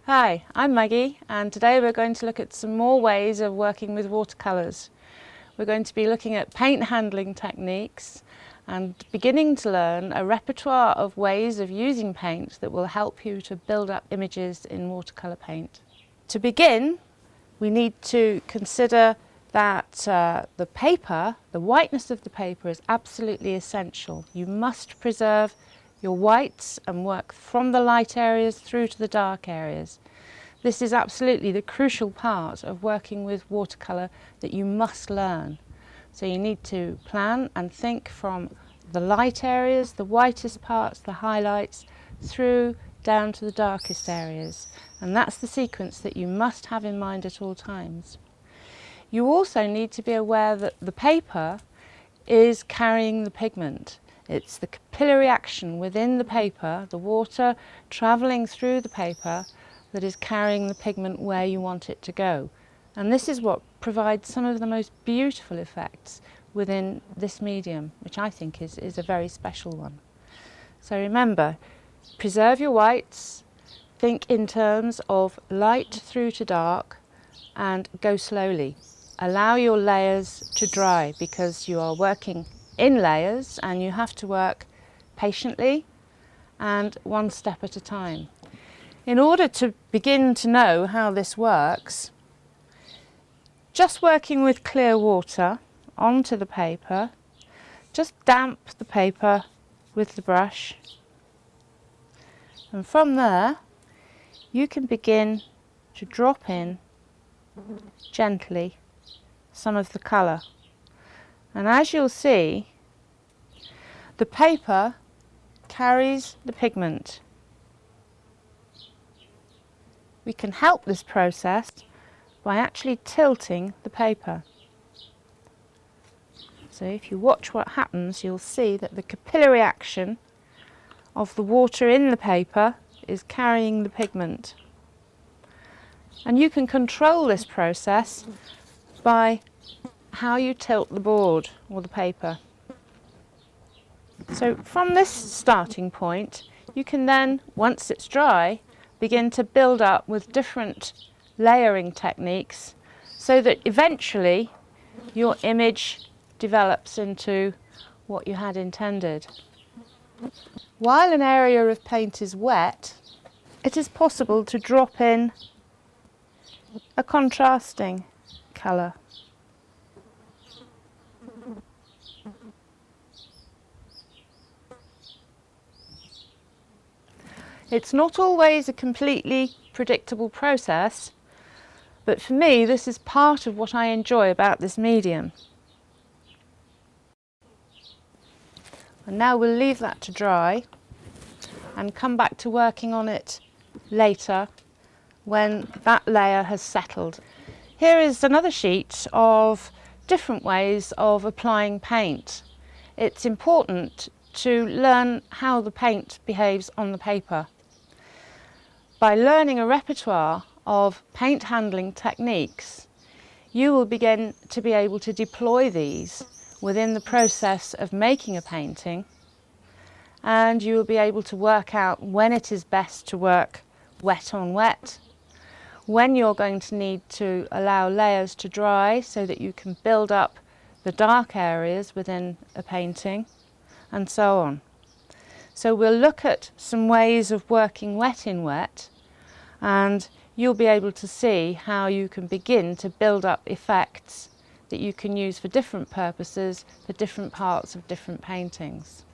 Hi, I'm Maggie and today we're going to look at some more ways of working with watercolours. We're going to be looking at paint handling techniques and beginning to learn a repertoire of ways of using paint that will help you to build up images in watercolour paint. To begin, we need to consider that the paper, the whiteness of the paper is absolutely essential. You must preserve your whites and work from the light areas through to the dark areas. This is absolutely the crucial part of working with watercolour that you must learn. So you need to plan and think from the light areas, the whitest parts, the highlights, through down to the darkest areas. And that's the sequence that you must have in mind at all times. You also need to be aware that the paper is carrying the pigment. It's the capillary action within the paper, the water travelling through the paper, that is carrying the pigment where you want it to go. And this is what provides some of the most beautiful effects within this medium, which I think is a very special one. So remember, preserve your whites, think in terms of light through to dark, and go slowly. Allow your layers to dry because you are working in layers and you have to work patiently and one step at a time. In order to begin to know how this works, just working with clear water onto the paper, just damp the paper with the brush, and from there you can begin to drop in gently some of the colour. And as you'll see, the paper carries the pigment. We can help this process by actually tilting the paper. So if you watch what happens, you'll see that the capillary action of the water in the paper is carrying the pigment. And you can control this process by how you tilt the board or the paper. So from this starting point, you can then, once it's dry, begin to build up with different layering techniques so that eventually your image develops into what you had intended. While an area of paint is wet, it is possible to drop in a contrasting colour. It's not always a completely predictable process, but for me this is part of what I enjoy about this medium. And now we'll leave that to dry and come back to working on it later when that layer has settled. Here is another sheet of different ways of applying paint. It's important to learn how the paint behaves on the paper. By learning a repertoire of paint handling techniques, you will begin to be able to deploy these within the process of making a painting, and you will be able to work out when it is best to work wet on wet, when you're going to need to allow layers to dry so that you can build up the dark areas within a painting, and so on. So we'll look at some ways of working wet in wet, and you'll be able to see how you can begin to build up effects that you can use for different purposes for different parts of different paintings.